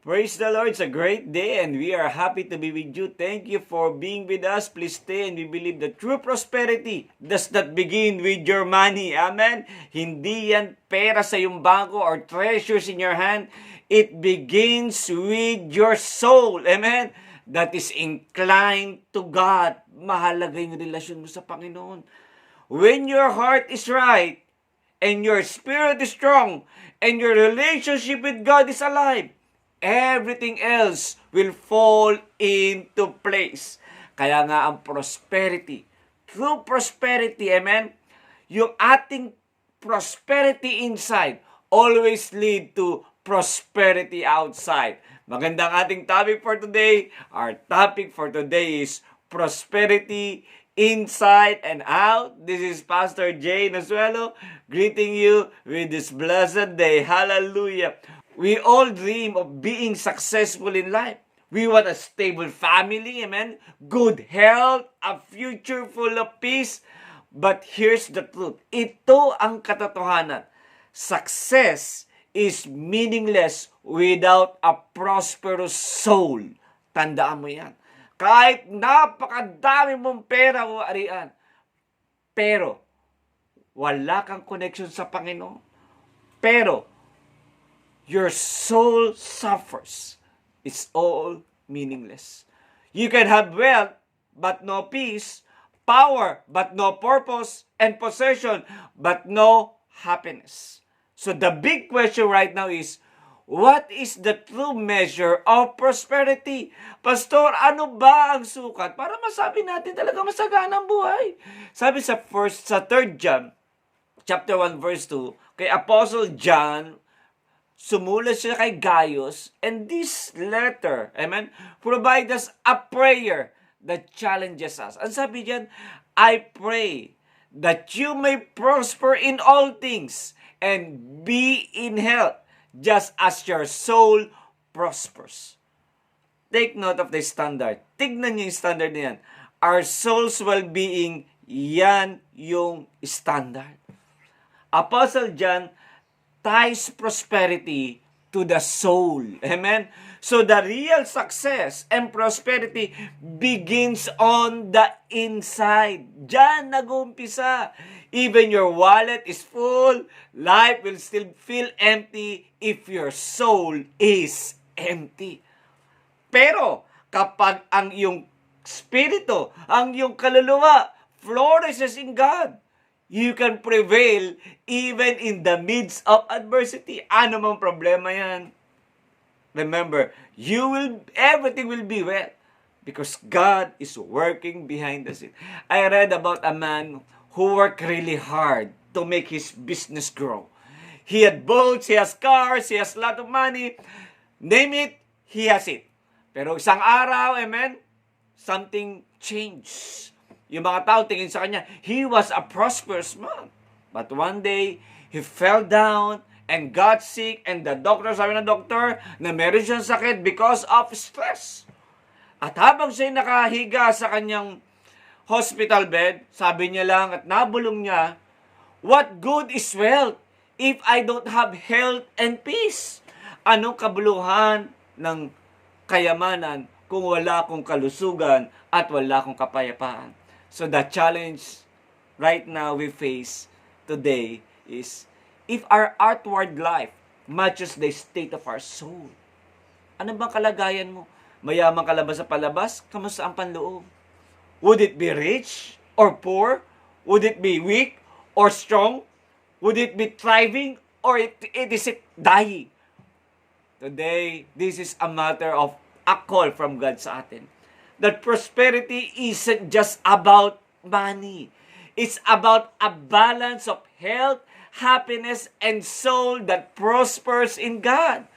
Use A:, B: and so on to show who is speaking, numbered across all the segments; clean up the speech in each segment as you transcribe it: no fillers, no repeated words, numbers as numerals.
A: Praise the Lord. It's a great day and we are happy to be with you. Thank you for being with us. Please stay and we believe that true prosperity does not begin with your money. Amen? Hindi yan pera sa iyong bangko or treasures in your hand. It begins with your soul. Amen? That is inclined to God. Mahalaga yung relasyon mo sa Panginoon. When your heart is right and your spirit is strong and your relationship with God is alive, everything else will fall into place. Kaya nga ang prosperity, true prosperity, amen? Yung ating prosperity inside always lead to prosperity outside. Magandang ating topic for today. Our topic for today is prosperity inside and out. This is Pastor Jay Nasuelo greeting you with this blessed day. Hallelujah. We all dream of being successful in life. We want a stable family, amen? Good health, a future full of peace. But here's the truth. Ito ang katotohanan. Success is meaningless without a prosperous soul. Tandaan mo yan. Kahit napakadami mong pera o arian, pero wala kang connection sa Panginoon. Pero your soul suffers. It's all meaningless. You can have wealth, but no peace, power, but no purpose, and possession, but no happiness. So the big question right now is, what is the true measure of prosperity? Pastor, ano ba ang sukat para masabi natin talaga masagana ang buhay? Sabi sa 3 John, chapter 1, verse 2, kay Apostle John, sumulat siya kay Gaius, and this letter, amen, provide us a prayer that challenges us. Ang sabi diyan, I pray that you may prosper in all things and be in health, just as your soul prospers. Take note of the standard. Tignan niyo yung standard na yan. Our soul's well-being, yan yung standard. Apostle John ties prosperity to the soul. Amen? So the real success and prosperity begins on the inside. Diyan nag-uumpisa. Even your wallet is full, life will still feel empty if your soul is empty. Pero kapag ang iyong spirito, ang iyong kaluluwa flourishes in God, you can prevail even in the midst of adversity. Ano mang problema yan? Remember, everything will be well because God is working behind the scene. I read about a man who worked really hard to make his business grow. He had boats, he has cars, he has a lot of money. Name it, he has it. Pero isang araw, amen, something changed. Yung mga tao tingin sa kanya, he was a prosperous man. But one day, he fell down and got sick and the doctor, sabi ng doktor, na meron siyang sakit because of stress. At habang siya nakahiga sa kanyang hospital bed, sabi niya lang at nabulong niya, what good is wealth if I don't have health and peace? Anong kabuluhan ng kayamanan kung wala akong kalusugan at wala akong kapayapaan? So the challenge right now we face today is if our outward life matches the state of our soul. Ano bang kalagayan mo? Mayaman ka labas sa palabas? Kamusta ang panloob? Would it be rich or poor? Would it be weak or strong? Would it be thriving or is it dying? Today, this is a matter of a call from God sa atin. That prosperity isn't just about money. It's about a balance of health, happiness, and soul that prospers in God.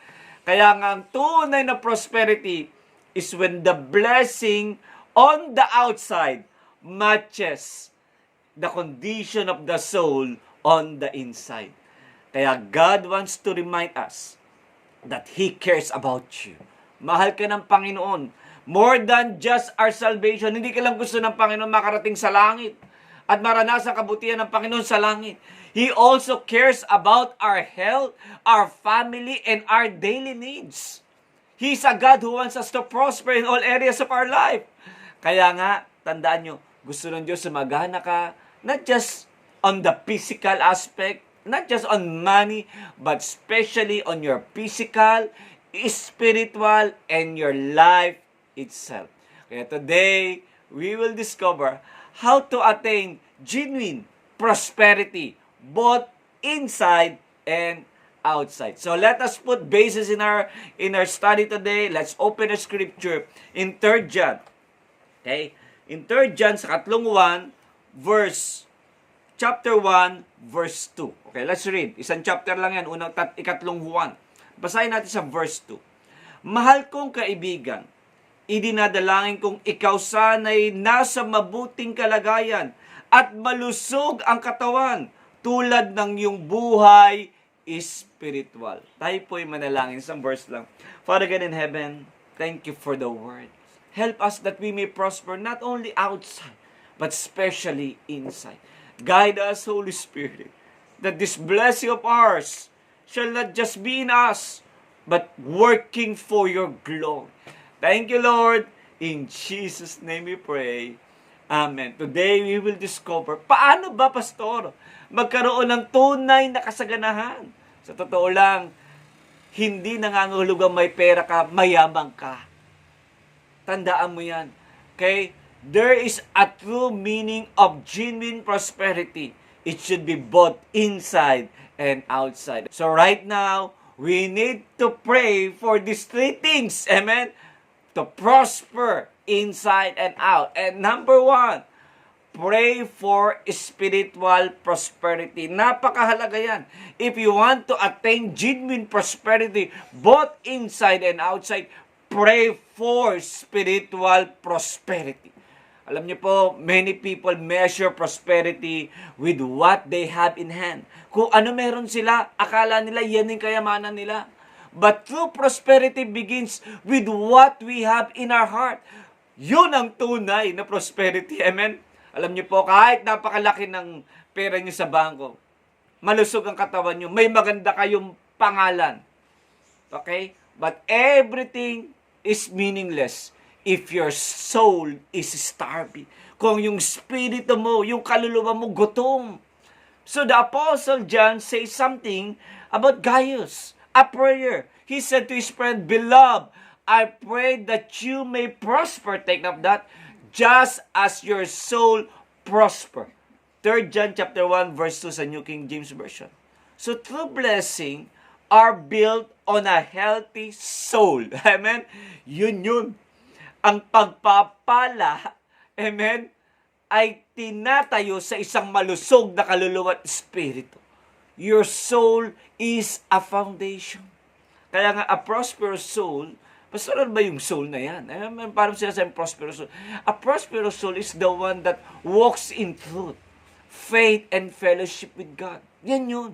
A: Kaya nga ang tunay na prosperity is when the blessing on the outside matches the condition of the soul on the inside. Kaya God wants to remind us that He cares about you. Mahal ka ng Panginoon. More than just our salvation. Hindi ka lang gusto ng Panginoon makarating sa langit at maranasan kabutihan ng Panginoon sa langit. He also cares about our health, our family, and our daily needs. He's a God who wants us to prosper in all areas of our life. Kaya nga, tandaan nyo, gusto ng Diyos sumagana ka, not just on the physical aspect, not just on money, but especially on your physical, spiritual, and your life itself. Kaya today, we will discover how to attain genuine prosperity, both inside and outside. So let us put basis in our study today. Let's open a scripture in 3 John. Okay? In 3 John sa 1, chapter 1, verse 2. Okay, let's read. Isang chapter lang yan, unang ikatlong Juan. Basahin natin sa verse 2. Mahal kong kaibigan, idinadalangin kong ikaw sana'y nasa mabuting kalagayan at malusog ang katawan tulad ng iyong buhay spiritual. Tayo po'y manalangin. Isang verse lang. Father God in heaven, thank you for the word. Help us that we may prosper not only outside, but especially inside. Guide us, Holy Spirit, that this blessing of ours shall not just be in us, but working for your glory. Thank you, Lord. In Jesus' name we pray. Amen. Today, we will discover, paano ba, Pastor, magkaroon ng tunay na kasaganahan? Sa totoo lang, hindi nangangahulugang may pera ka, mayabang ka. Tandaan mo yan. Okay? There is a true meaning of genuine prosperity. It should be both inside and outside. So right now, we need to pray for these 3 things. Amen? To prosper inside and out. And number 1, pray for spiritual prosperity. Napakahalaga yan. If you want to attain genuine prosperity, both inside and outside, pray for spiritual prosperity. Alam niyo po, many people measure prosperity with what they have in hand. Kung ano meron sila, akala nila yan yung kayamanan nila. But true prosperity begins with what we have in our heart. Yun ang tunay na prosperity. Amen? Alam niyo po, kahit napakalaki ng pera niyo sa bangko, malusog ang katawan niyo, may maganda kayong pangalan. Okay? But everything is meaningless if your soul is starving. Kung yung spirito mo, yung kaluluwa mo, gutom. So the Apostle John says something about Gaius, a prayer. He said to his friend, Beloved, I pray that you may prosper, take up that, just as your soul prosper. 3 John chapter 1, verse 2 sa New King James Version. So true blessing are built on a healthy soul. Amen? Yun. Ang pagpapala, amen, ay tinatayo sa isang malusog na kaluluwa at espiritu. Your soul is a foundation. Kaya nga, a prosperous soul, Pastor, ano ba yung soul na yan? Parang sinasabing prosperous soul. A prosperous soul is the one that walks in truth, faith, and fellowship with God. Yan yun.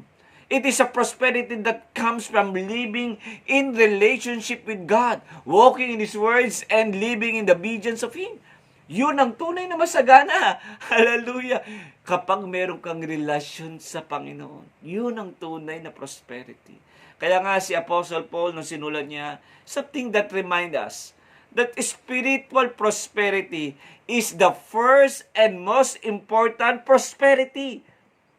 A: It is a prosperity that comes from living in relationship with God, walking in His words, and living in the obedience of Him. Yun ang tunay na masagana. Hallelujah. Kapag meron kang relasyon sa Panginoon, yun ang tunay na prosperity. Kaya nga si Apostle Paul, nung sinulat niya, something that remind us that spiritual prosperity is the first and most important prosperity.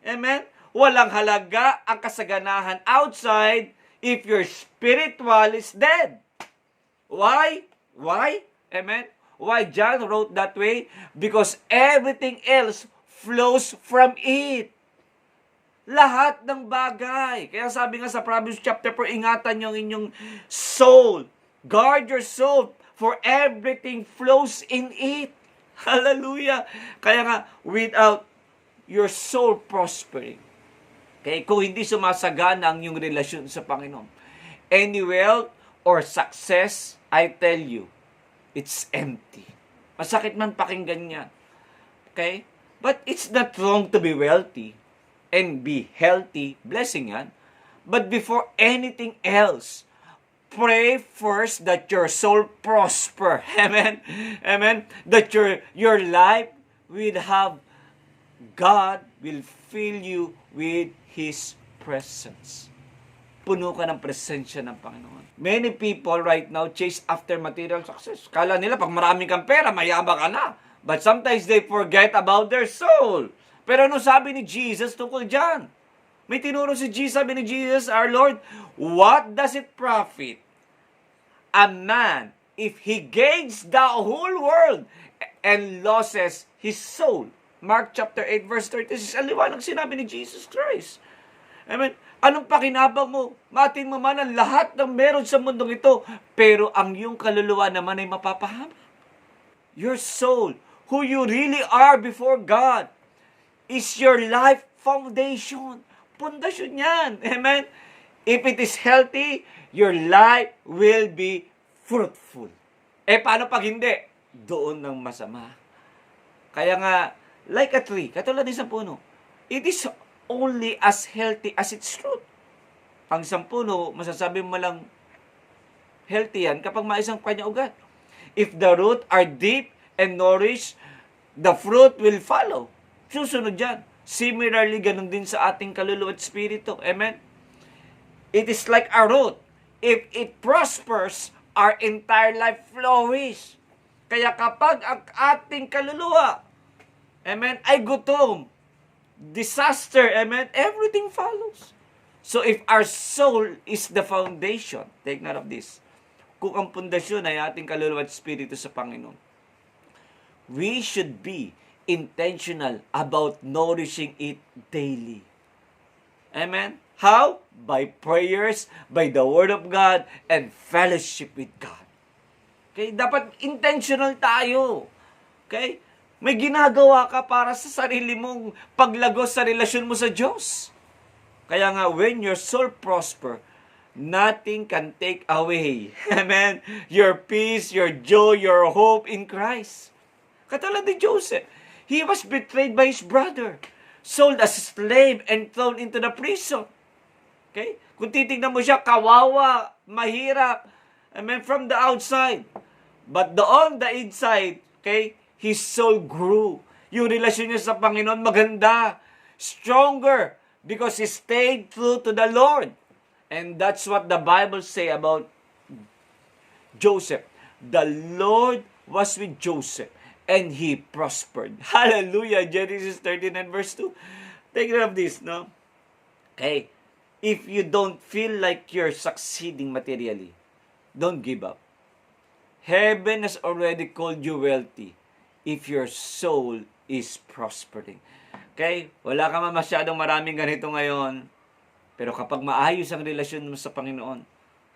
A: Amen? Walang halaga ang kasaganahan outside if your spiritual is dead. Why? Amen? Why John wrote that way? Because everything else flows from it. Lahat ng bagay. Kaya sabi nga sa Proverbs chapter 4, ingatan nyo ang inyong soul. Guard your soul, for everything flows in it. Hallelujah. Kaya nga, without your soul prospering, okay, kung hindi sumasagana ang iyong relasyon sa Panginoon, any wealth or success, I tell you, it's empty. Masakit man pakinggan yan. Okay? But it's not wrong to be wealthy and be healthy. Blessing yan. But before anything else, pray first that your soul prosper. Amen? Amen? That your life will have, God will fill you with His presence. puno ka ng presensya ng Panginoon. Many people right now chase after material success. Kala nila pag maraming kang pera, mayabang ka na. But sometimes they forget about their soul. Pero ano sabi ni Jesus tungkol dyan? May tinuro si Jesus, sabi ni Jesus, our Lord, what does it profit a man if he gains the whole world and losses his soul? Mark chapter 8 verse 36, ang liwanag sinabi ni Jesus Christ. Amen. Anong pakinabang mo? Matin mo man ang lahat ng meron sa mundong ito, pero ang iyong kaluluwa naman ay mapapahamak. Your soul, who you really are before God, is your life foundation. Pundasyon yan. Amen? If it is healthy, your life will be fruitful. Paano pag hindi? Doon ng masama. Kaya nga, like a tree, katulad ng isang puno, it is only as healthy as its fruit. Ang isang puno, masasabi mo lang, healthy yan kapag maisang kanya ugat. If the root are deep and nourished, the fruit will follow. Susunod yan. Similarly, ganun din sa ating kaluluwa at spirito. Amen? It is like a root. If it prospers, our entire life flourish. Kaya kapag ang ating kaluluwa, amen, ay gutom, disaster, amen, everything follows. So if our soul is the foundation, take note of this, kung ang pundasyon ay ating kaluluwa at spirito sa Panginoon, we should be intentional about nourishing it daily. Amen? How? By prayers, by the Word of God, and fellowship with God. Okay? Dapat intentional tayo. Okay? May ginagawa ka para sa sarili mong paglagos sa relasyon mo sa Diyos. Kaya nga, when your soul prosper, nothing can take away. Amen? Your peace, your joy, your hope in Christ. Katulad ni Joseph. He was betrayed by his brother, sold as a slave, and thrown into the prison. Okay? Kung titignan mo siya, kawawa, mahirap, amen, from the outside. But on the inside, okay, his soul grew. Yung relasyon niya sa Panginoon maganda, stronger, because he stayed true to the Lord. And that's what the Bible say about Joseph. The Lord was with Joseph, and he prospered. Hallelujah. Genesis 13 and verse 2. Take note of this, no? Okay. If you don't feel like you're succeeding materially, don't give up. Heaven has already called you wealthy if your soul is prospering. Okay? Wala ka masyadong maraming ganito ngayon. Pero kapag maayos ang relasyon mo sa Panginoon,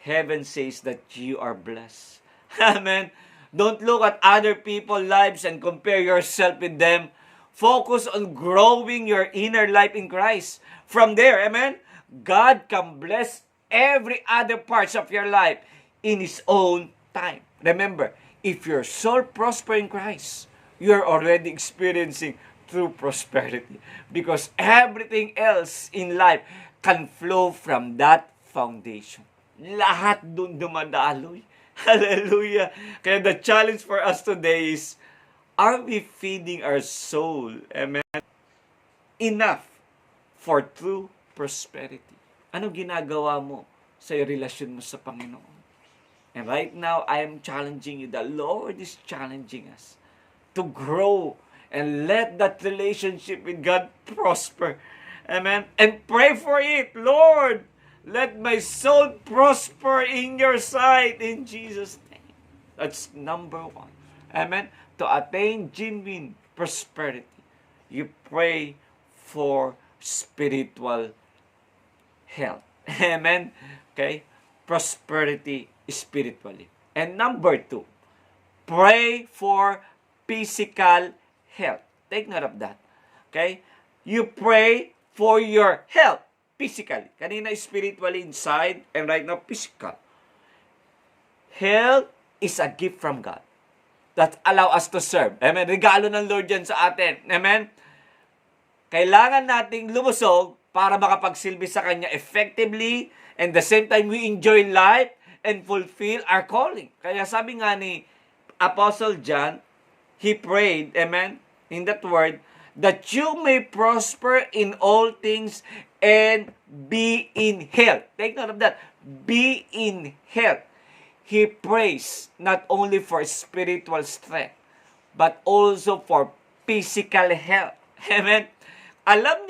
A: heaven says that you are blessed. Amen? Don't look at other people's lives and compare yourself with them. Focus on growing your inner life in Christ. From there, amen, God can bless every other parts of your life in His own time. Remember, if your soul prosper in Christ, you are already experiencing true prosperity. Because everything else in life can flow from that foundation. Lahat dun dumadaloy. Hallelujah. Kaya the challenge for us today is, are we feeding our soul, amen, enough for true prosperity? Ano ginagawa mo sa relasyon mo sa Panginoon? And right now, I am challenging you. The Lord is challenging us to grow and let that relationship with God prosper. Amen. And pray for it. Lord, let my soul prosper in your sight in Jesus' name. That's number one. Amen. To attain genuine prosperity, you pray for spiritual health. Amen. Okay. Prosperity spiritually. And number two, pray for physical health. Take note of that. Okay. You pray for your health. Physically. Kanina spiritually inside, and right now physical. Health is a gift from God that allow us to serve. Amen. Regalo ng Lord yan sa atin. Amen. Kailangan nating lumusog para makapagsilbi sa Kanya effectively, and the same time we enjoy life and fulfill our calling. Kaya sabi nga ni Apostle John, he prayed, amen, in that word, that you may prosper in all things and be in health. Take note of that. Be in health. He prays not only for spiritual strength, but also for physical health. Amen? Alam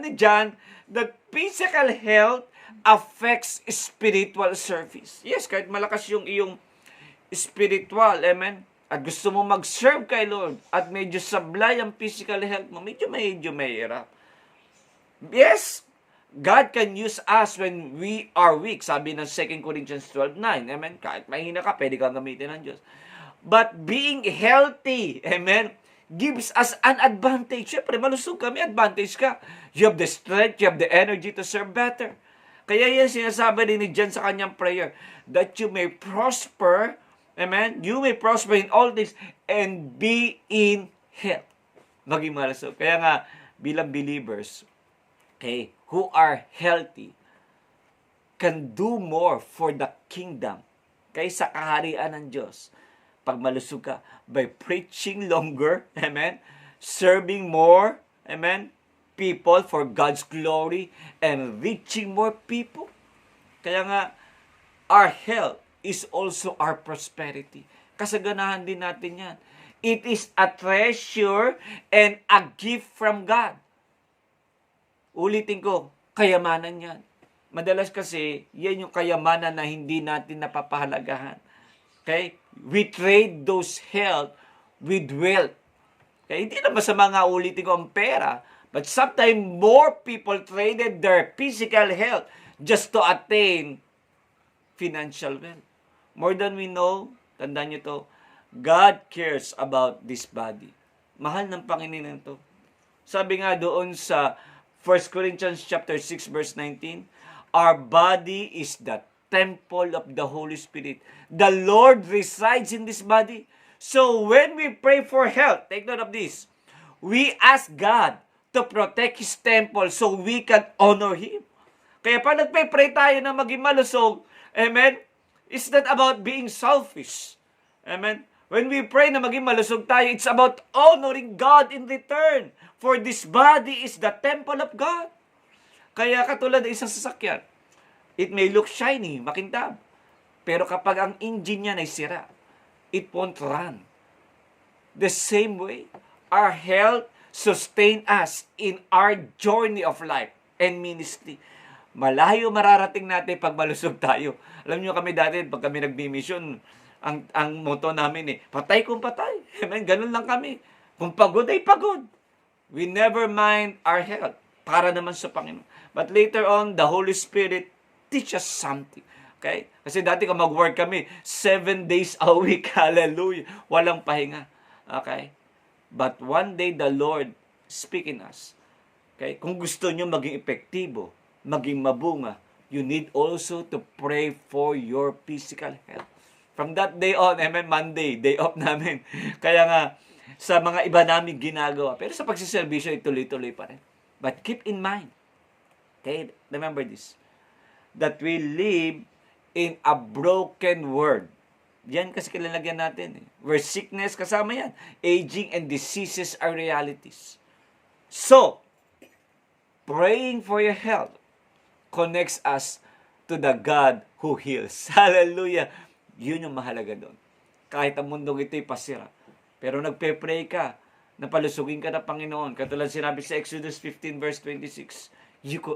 A: ni John, that physical health affects spiritual service. Yes, kahit malakas yung iyong spiritual, amen? At gusto mo mag-serve kay Lord, at medyo sablay ang physical health mo, medyo mahirap. Yes, God can use us when we are weak. Sabi ng 2 Corinthians 12:9. Amen? Kahit mahina ka, pwede kang gamitin ng Diyos. But being healthy, amen, gives us an advantage. Siyempre, malusog kami, advantage ka. You have the strength, you have the energy to serve better. Kaya yan sinasabi din ni John sa kanyang prayer, that you may prosper, amen, you may prosper in all things and be in health. Maging malusog. Kaya nga, bilang believers, okay, who are healthy, can do more for the kingdom kaysa kaharian ng Diyos. Pag malusog ka, by preaching longer, amen, serving more, amen, people for God's glory, and reaching more people. Kaya nga, our health is also our prosperity. Kasaganahan din natin yan. It is a treasure and a gift from God. Ulitin ko, kayamanan yan. Madalas kasi, yan yung kayamanan na hindi natin napapahalagahan. Okay? We trade those health with wealth. Okay? Hindi na masama nga ulitin ko ang pera, but sometimes more people traded their physical health just to attain financial wealth. More than we know, tandaan nyo to, God cares about this body. Mahal ng Panginoon ito. Sabi nga doon sa 1 Corinthians chapter 6 verse 19, our body is the temple of the Holy Spirit. The Lord resides in this body. So when we pray for health, take note of this, we ask God to protect His temple so we can honor Him. Kaya pag nagpe-pray tayo na maging malusog, amen, it's not about being selfish. Amen. When we pray na maging malusog tayo, it's about honoring God in return. For this body is the temple of God. Kaya katulad ng isang sasakyan, it may look shiny, makintab. Pero kapag ang engine niya ay sira, it won't run. The same way, our health sustain us in our journey of life and ministry. Malayo mararating natin pag malusog tayo. Alam niyo kami dati, pag kami nagbi-mission, ang motto namin patay kung patay. Amen? Ganun lang kami. Kung pagod ay pagod. We never mind our health. Para naman sa Panginoon. But later on, the Holy Spirit teach us something. Okay? Kasi dati kung mag-work kami, 7 days a week. Hallelujah. Walang pahinga. Okay? But one day, the Lord speak in us. Okay? Kung gusto nyo maging epektibo, maging mabunga, you need also to pray for your physical health. From that day on, amen, Monday, day off namin. Kaya nga, sa mga iba namin ginagawa. Pero sa pagsiservisyo, ituloy-tuloy pa rin. But keep in mind, okay, remember this, that we live in a broken world. Yan kasi kilalagyan natin. Where sickness, kasama yan. Aging and diseases are realities. So, praying for your health connects us to the God who heals. Hallelujah! Yun yung mahalaga doon. Kahit ang mundong ito'y pasira. Pero nagpe-pray ka, napalusugin ka ng Panginoon. Katulad sinabi sa Exodus 15 verse 26,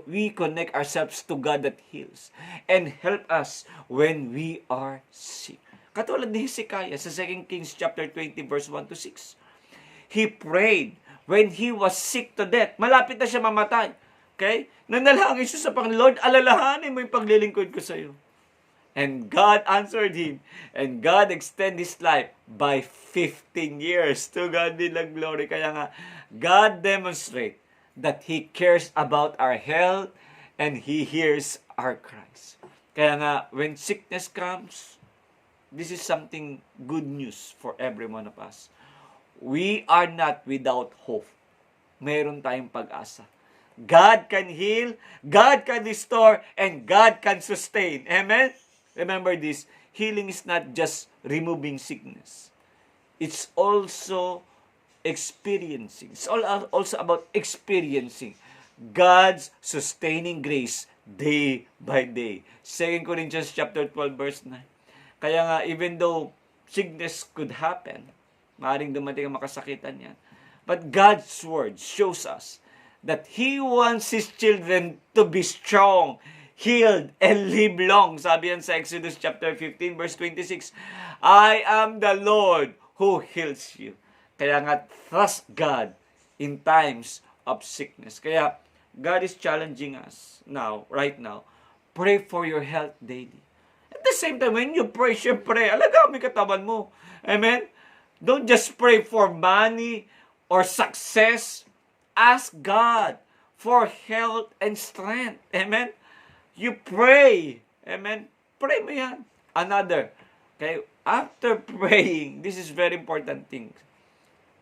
A: we connect ourselves to God that heals and help us when we are sick. Katulad ni Hezekiah sa 2 Kings chapter 20 verse 1 to 6. He prayed when he was sick to death. Malapit na siya mamatay. Okay? Nanalangin siya sa Panginoon, Lord, alalahanin mo yung paglilingkod ko sa iyo. And God answered him. And God extended his life by 15 years. To God be the glory. Kaya nga, God demonstrate that He cares about our health and He hears our cries. Kaya nga, when sickness comes, this is something good news for every one of us. We are not without hope. Meron tayong pag-asa. God can heal, God can restore, and God can sustain. Amen? Remember this, healing is not just removing sickness. It's also experiencing. It's all also about experiencing God's sustaining grace day by day. 2 Corinthians chapter 12 verse 9. Kaya nga, even though sickness could happen, maaaring dumating ang makasakitan yan. But God's word shows us that He wants His children to be strong, healed, and live long. Sabi yan sa Exodus chapter 15 verse 26. I am the Lord who heals you. Kaya nga, trust God in times of sickness. Kaya, God is challenging us now, right now. Pray for your health daily. At the same time, when you pray, syempre, alagaan mo yung katawan mo. Amen? Don't just pray for money or success. Ask God for health and strength. Amen? You pray. Amen? Pray mo yan. Another. Okay? After praying, this is very important thing.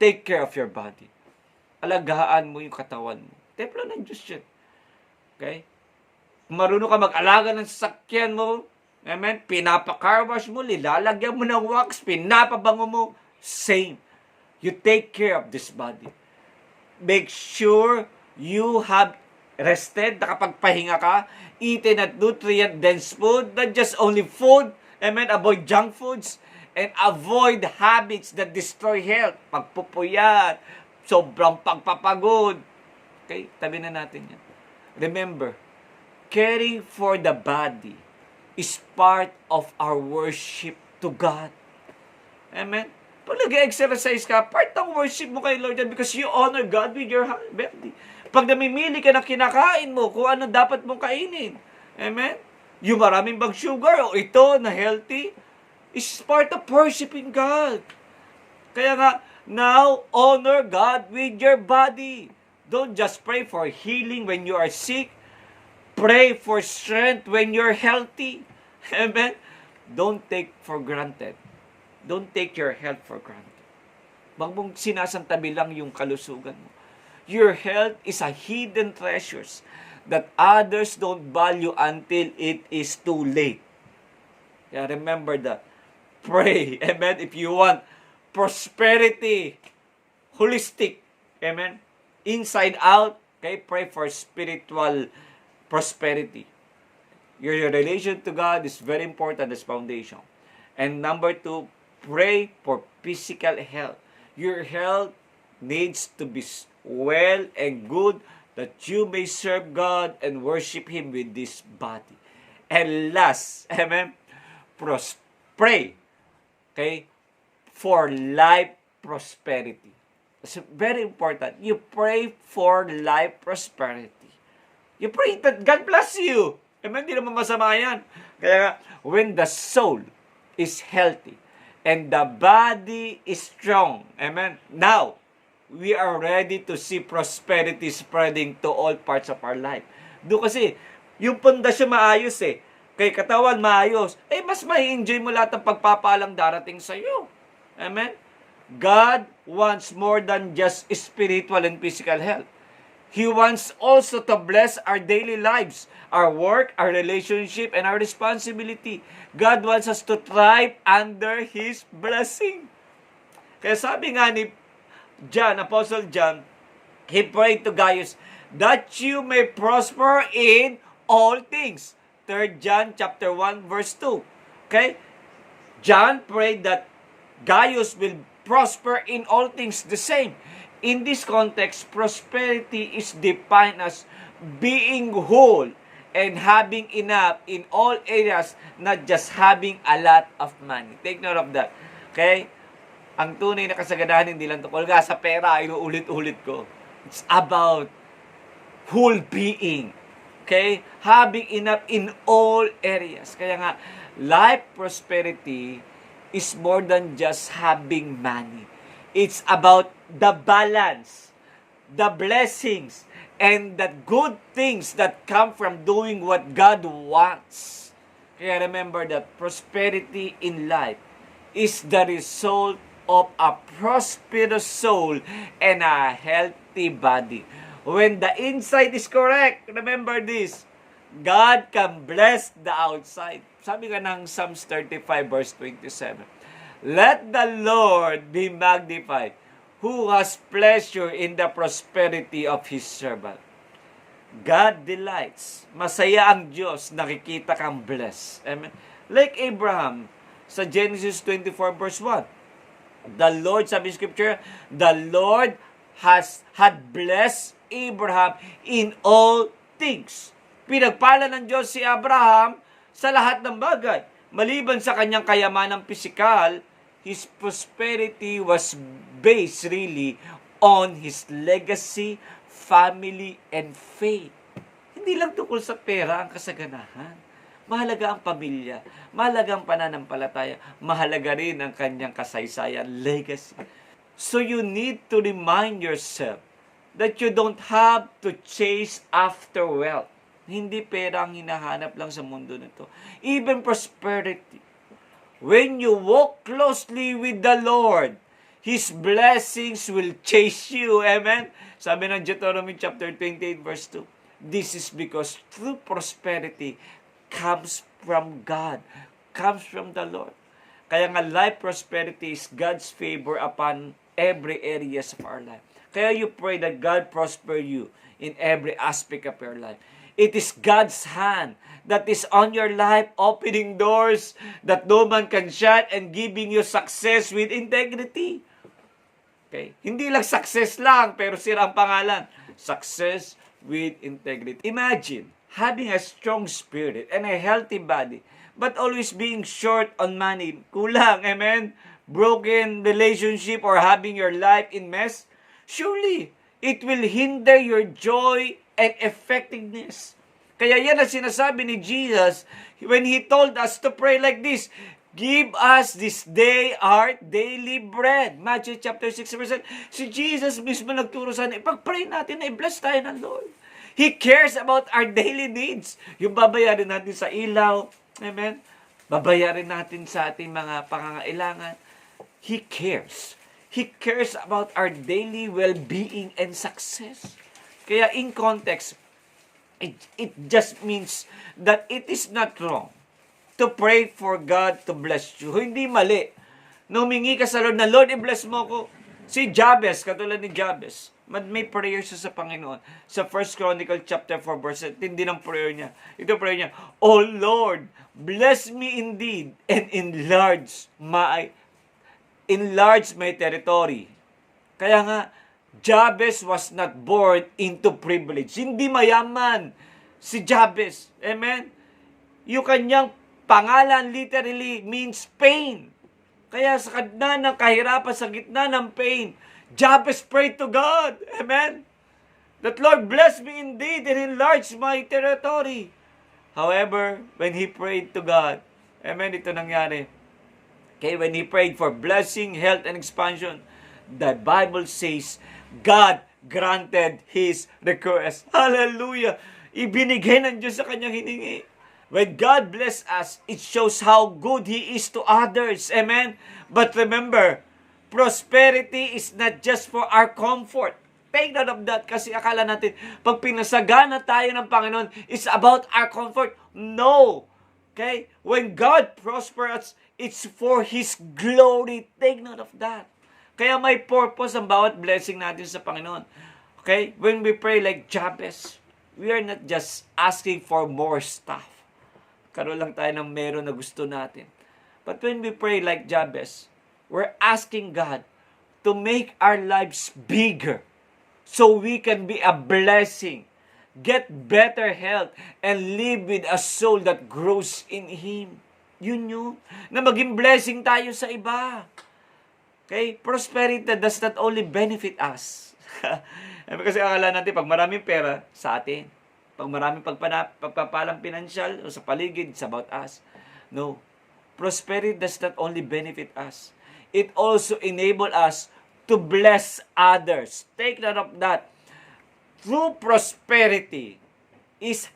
A: Take care of your body. Alagaan mo yung katawan mo. Templo ng Diyos yan. Okay? Marunong ka mag-alaga ng sasakyan mo. Amen? Pinapa-car wash mo, lilalagyan mo ng wax, pinapabango mo. Same. You take care of this body. Make sure you have rested, nakapagpahinga ka, eaten at nutrient-dense food, not just only food. Amen? Avoid junk foods. And avoid habits that destroy health. Pagpupuyat, sobrang pagpapagod. Okay? Tabi na natin yan. Remember, caring for the body is part of our worship to God. Amen? Pag nag-exercise ka, part ng worship mo kay Lord yan because you honor God with your body. Pag namimili ka ng kinakain mo, kung ano dapat mong kainin. Amen? Yung maraming bang sugar o ito na healthy, is part of worshiping God. Kaya nga, now, honor God with your body. Don't just pray for healing when you are sick. Pray for strength when you're healthy. Amen? Don't take for granted. Don't take your health for granted. Wag mong sinasantabi lang yung kalusugan mo. Your health is a hidden treasures that others don't value until it is too late. Kaya remember that. Pray. Amen? If you want prosperity, holistic. Amen? Inside out. Okay? Pray for spiritual prosperity. Your relation to God is very important as foundation. And number 2, pray for physical health. Your health needs to be well and good that you may serve God and worship Him with this body. And last, amen, pray, okay, for life prosperity. It's very important. You pray for life prosperity. You pray that God bless you. Amen? Hindi naman masama yan. Kaya when the soul is healthy and the body is strong, amen? Now, we are ready to see prosperity spreading to all parts of our life. Doon kasi, yung pundasyon maayos eh. Kay katawan maayos, mas may enjoy mo lahat ng pagpapalang darating sa iyo. Amen? God wants more than just spiritual and physical health. He wants also to bless our daily lives, our work, our relationship, and our responsibility. God wants us to thrive under His blessing. Kaya sabi nga ni John, Apostle John, he prayed to Gaius, that you may prosper in all things. 3 John chapter 1 verse 2. Okay? John prayed that Gaius will prosper in all things the same. In this context, prosperity is defined as being whole and having enough in all areas, not just having a lot of money. Take note of that. Okay? Ang tunay na kasaganahan hindi lang tungkol nga sa pera, inuulit-ulit ko. It's about whole being. Okay? Having enough in all areas. Kaya nga, life prosperity is more than just having money. It's about the balance, the blessings, and the good things that come from doing what God wants. Kaya remember that prosperity in life is the result of a prosperous soul and a healthy body. When the inside is correct, remember this, God can bless the outside. Sabi nga ng Psalms 35 verse 27, let the Lord be magnified, who has pleasure in the prosperity of His servant. God delights. Masaya ang Diyos. Nakikita kang blessed. Amen. Like Abraham sa Genesis 24 verse 1. The Lord, sabi Scripture, the Lord had blessed Abraham in all things. Pinagpala ng Diyos si Abraham sa lahat ng bagay. Maliban sa kanyang kayamanang pisikal, his prosperity was based really on his legacy, family, and faith. Hindi lang tungkol sa pera ang kasaganahan. Mahalaga ang pamilya, mahalaga ang pananampalataya, mahalaga rin ang kanyang kasaysayan, legacy. So you need to remind yourself that you don't have to chase after wealth. Hindi pera ang hinahanap lang sa mundo nito. Even prosperity. When you walk closely with the Lord, His blessings will chase you. Amen? Sabi ng Deuteronomy chapter 28 verse 2. This is because true prosperity comes from God, comes from the Lord. Kaya nga life prosperity is God's favor upon every areas of our life. Kaya you pray that God prosper you in every aspect of your life. It is God's hand that is on your life, opening doors that no man can shut and giving you success with integrity. Okay? Hindi lang success lang, pero sira ang pangalan. Success with integrity. Imagine having a strong spirit and a healthy body, but always being short on money. Kulang, amen? Broken relationship or having your life in mess. Surely, it will hinder your joy and effectiveness. Kaya yan ang sinasabi ni Jesus when He told us to pray like this, give us this day our daily bread. Matthew chapter 6 verse 7. Si Jesus mismo nagturo sa atin, ipag-pray natin na i-bless tayo ng Lord. He cares about our daily needs. Yung babayarin natin sa ilaw, amen? Babayarin natin sa ating mga pangangailangan. He cares. He cares about our daily well-being and success. Kaya in context, it just means that it is not wrong to pray for God to bless you. Hindi mali. Humingi ka sa Lord na, Lord, i-bless mo ko. Si Jabez, katulad ni Jabez, may prayer siya sa Panginoon. Sa 1 Chronicle chapter 4 verse 7, tindi ng prayer niya. Ito prayer niya, O Lord, bless me indeed and enlarge my territory. Kaya nga, Jabez was not born into privilege. Hindi mayaman si Jabez. Amen? Yung kanyang pangalan literally means pain. Kaya sa gitna ng kahirapan, sa gitna ng pain, Jabez prayed to God. Amen? That Lord bless me indeed and enlarge my territory. However, when he prayed to God, amen, ito nangyari. Okay, when he prayed for blessing, health, and expansion, the Bible says, God granted his request. Hallelujah! Ibinigay ng Diyos sa kanyang hiningi. When God bless us, it shows how good He is to others. Amen? But remember, prosperity is not just for our comfort. Take note of that kasi akala natin, pag pinasagana tayo ng Panginoon, it's about our comfort. No! Okay? When God prospers, it's for His glory. Take note of that. Kaya may purpose ang bawat blessing natin sa Panginoon. Okay? When we pray like Jabez, we are not just asking for more stuff. Karoon lang tayo ng meron na gusto natin. But when we pray like Jabez, we're asking God to make our lives bigger so we can be a blessing, get better health, and live with a soul that grows in Him. Yun yun. Na maging blessing tayo sa iba. Okay? Prosperity does not only benefit us. Kasi akala natin, pag maraming pera, sa atin. Pag maraming pagpapalang pinansyal o sa paligid, it's about us. No. Prosperity does not only benefit us. It also enable us to bless others. Take note of that. True prosperity is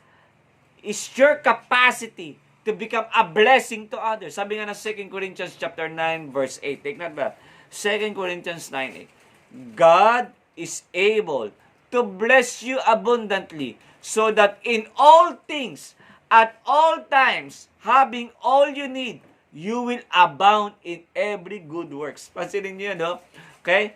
A: your capacity to become a blessing to others. Sabi nga ng 2 Corinthians chapter 9 verse 8. Take note ba? 2 Corinthians 9:8. God is able to bless you abundantly so that in all things, at all times, having all you need, you will abound in every good works. Pansinin niyo, no? Okay?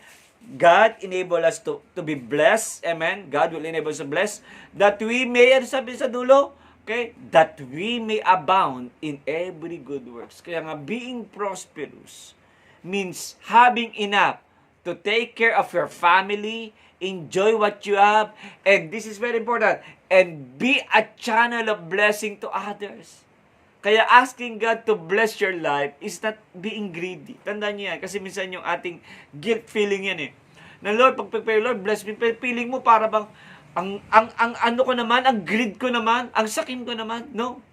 A: God enable us to be blessed. Amen. God will enable us to bless that we may, ano sabi sa dulo? Okay? That we may abound in every good works. Kaya nga, being prosperous means having enough to take care of your family, enjoy what you have, and this is very important, and be a channel of blessing to others. Kaya asking God to bless your life is not being greedy. Tandaan niyo yan. Kasi minsan yung ating guilt feeling yan eh. Na Lord, Lord, bless me. Feeling mo para bang, ang ano ko naman, ang greed ko naman, ang sakin ko naman. No.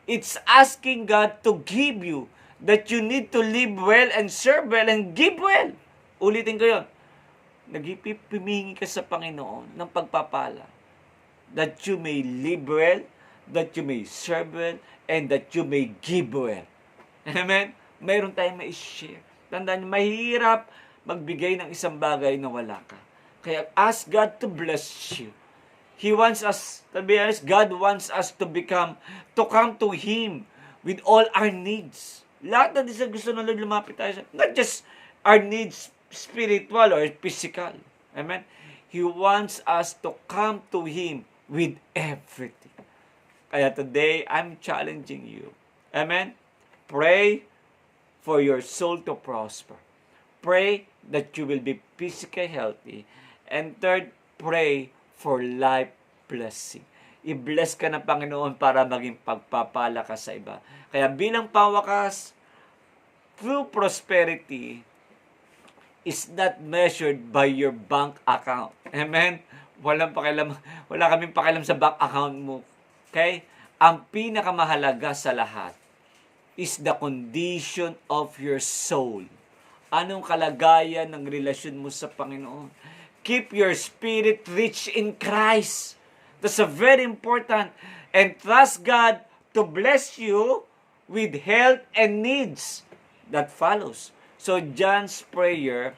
A: It's asking God to give you that you need to live well and serve well and give well. Ulitin ko yun. Nagpimingi ka sa Panginoon ng pagpapala. That you may live well, that you may serve well, and that you may give well. Amen? Mayroon tayong ma-share. Tandaan niyo, mahirap magbigay ng isang bagay na wala ka. Kaya ask God to bless you. He wants us, to be honest, God wants us to come to Him with all our needs. Lahat na gusto ng Lord, lumapit tayo sa, not just our needs spiritual or physical. Amen? He wants us to come to Him with everything. Kaya today, I'm challenging you. Amen? Pray for your soul to prosper. Pray that you will be physically healthy. And third, pray for life blessing. I-bless ka ng Panginoon para maging pagpapala ka sa iba. Kaya bilang pawakas, true prosperity is not measured by your bank account. Amen? Wala kaming pakialam sa bank account mo. Okay? Ang pinakamahalaga sa lahat is the condition of your soul. Anong kalagayan ng relasyon mo sa Panginoon? Keep your spirit rich in Christ. That's a very important. And trust God to bless you with health and needs that follows. So John's prayer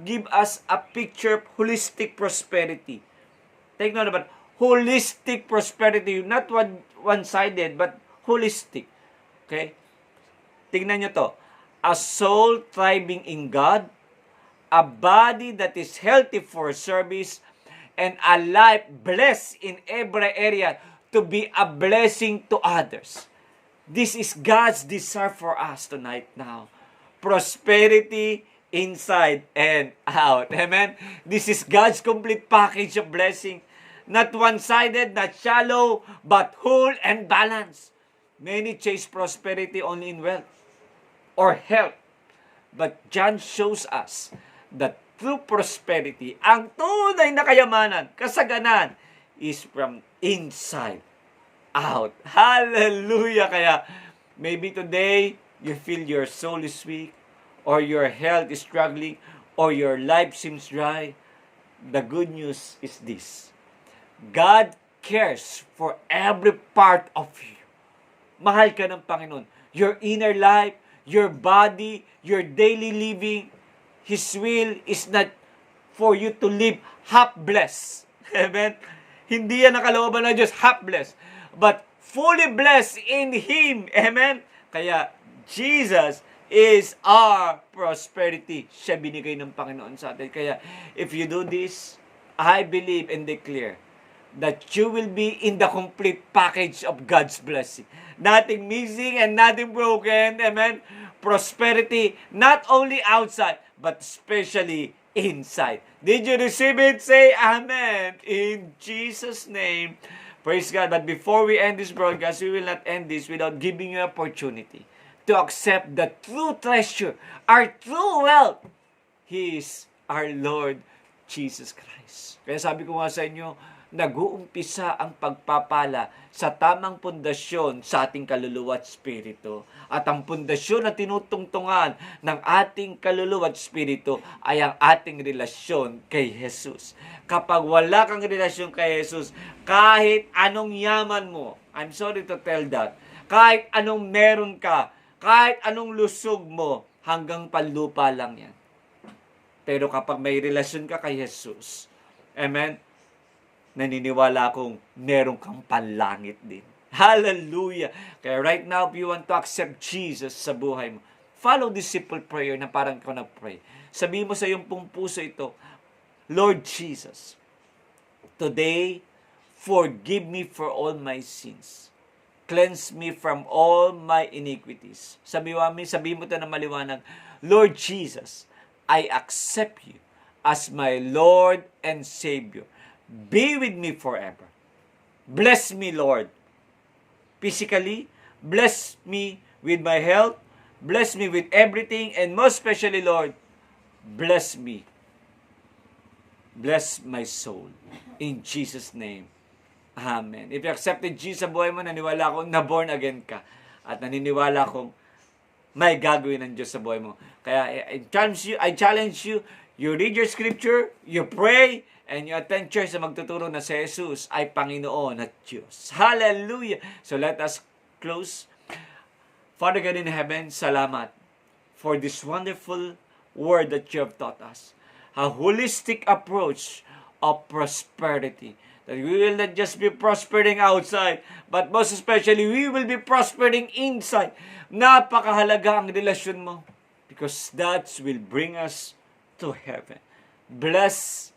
A: give us a picture of holistic prosperity. Take note about holistic prosperity, not one-sided, but holistic. Okay? Tingnan nyo to. A soul thriving in God, a body that is healthy for service, and a life blessed in every area to be a blessing to others. This is God's desire for us tonight now. Prosperity inside and out. Amen? This is God's complete package of blessing. Not one-sided, not shallow, but whole and balanced. Many chase prosperity only in wealth or health. But John shows us that true prosperity, ang tunay na kayamanan, kasaganan, is from inside out. Hallelujah! Kaya, maybe today, you feel your soul is weak, or your health is struggling, or your life seems dry. The good news is this. God cares for every part of you. Mahal ka ng Panginoon. Your inner life, your body, your daily living, His will is not for you to live half-blessed. Amen? Hindi yan nakalooban ng Diyos, half-blessed. But fully blessed in Him. Amen? Kaya, Jesus is our prosperity. Siya binigay ng Panginoon sa atin. Kaya, if you do this, I believe and declare that you will be in the complete package of God's blessing. Nothing missing and nothing broken. Amen? Prosperity, not only outside, but especially inside. Did you receive it? Say Amen. In Jesus' name. Praise God. But before we end this broadcast, we will not end this without giving you an opportunity to accept the true treasure, our true wealth. He is our Lord Jesus Christ. Kaya sabi ko nga sa inyo, nag-uumpisa ang pagpapala sa tamang pundasyon sa ating kaluluwa at spirito. At ang pundasyon na tinutungtungan ng ating kaluluwa at spirito ay ang ating relasyon kay Jesus. Kapag wala kang relasyon kay Jesus, kahit anong yaman mo, I'm sorry to tell that, kahit anong meron ka, kahit anong lusog mo, hanggang panlupa lang yan. Pero kapag may relasyon ka kay Jesus, amen, naniniwala akong meron kang panlangit din. Hallelujah! Kaya right now, if you want to accept Jesus sa buhay mo, follow this simple prayer na parang ikaw nag-pray. Sabihin mo sa iyong pong puso ito, Lord Jesus, today, forgive me for all my sins. Cleanse me from all my iniquities. Sabihin mo ito na maliwanag, Lord Jesus, I accept you as my Lord and Savior. Be with me forever. Bless me, Lord. Physically, bless me with my health, bless me with everything, and most especially, Lord, bless me. Bless my soul. In Jesus' name. Amen. If you accepted Jesus sa buhay mo, naniwala akong na-born again ka. At naniniwala akong may gagawin ng Diyos sa buhay mo. Kaya I challenge you, you read your scripture, you pray, and you attend church na magtuturo na si Jesus ay Panginoon at Diyos. Hallelujah! So let us close. Father God in heaven, salamat for this wonderful word that you have taught us. A holistic approach of prosperity. That we will not just be prospering outside, but most especially, we will be prospering inside. Napakahalaga ang relasyon mo because that will bring us to heaven. Bless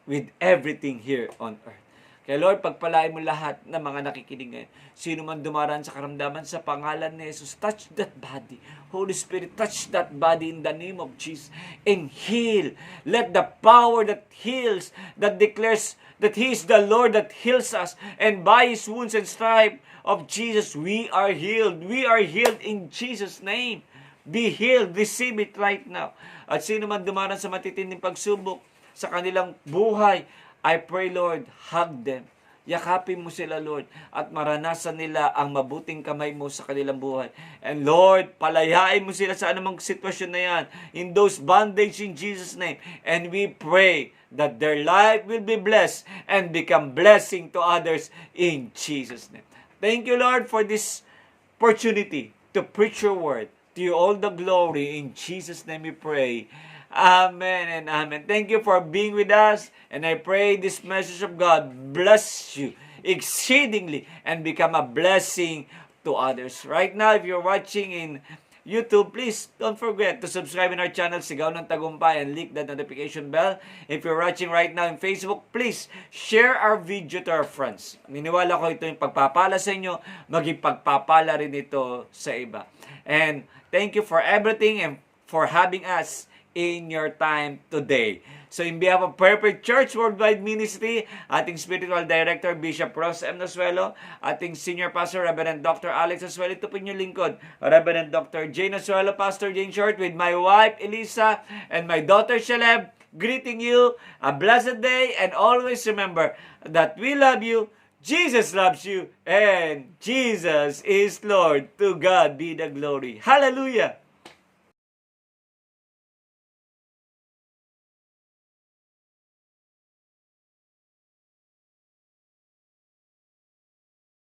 A: with everything here on earth. Kaya Lord, pagpalain mo lahat ng mga nakikinig ngayon. Sino man dumaraan sa karamdaman sa pangalan ni Jesus, touch that body. Holy Spirit, touch that body in the name of Jesus and heal. Let the power that heals, that declares that He is the Lord that heals us, and by His wounds and stripes of Jesus, we are healed. We are healed in Jesus' name. Be healed. Receive it right now. At sino man dumaraan sa matitinding pagsubok sa kanilang buhay, I pray, Lord, hug them. Yakapin mo sila, Lord, at maranasan nila ang mabuting kamay mo sa kanilang buhay. And Lord, palayain mo sila sa anumang sitwasyon na yan, in those bondage in Jesus' name. And we pray that their life will be blessed and become blessing to others in Jesus' name. Thank you, Lord, for this opportunity to preach your word. To you all the glory. In Jesus' name we pray. Amen and amen. Thank you for being with us. And I pray this message of God bless you exceedingly and become a blessing to others. Right now, if you're watching in YouTube, please don't forget to subscribe in our channel, Sigaw ng Tagumpay, and click that notification bell. If you're watching right now in Facebook, please share our video to our friends. Niniwala ko ito yung pagpapala sa inyo, maging pagpapala rin ito sa iba. And thank you for everything and for having us in your time today. So in behalf of Perfect Church Worldwide Ministry, ating Spiritual Director, Bishop Ross M. Nasuelo, ating Senior Pastor, Reverend Dr. Alex Nasuelo, ito po inyong lingkod, Reverend Dr. Jane Nasuelo, Pastor Jane Short, with my wife, Elisa, and my daughter, Shaleb, greeting you, a blessed day, and always remember that we love you, Jesus loves you, and Jesus is Lord. To God be the glory. Hallelujah!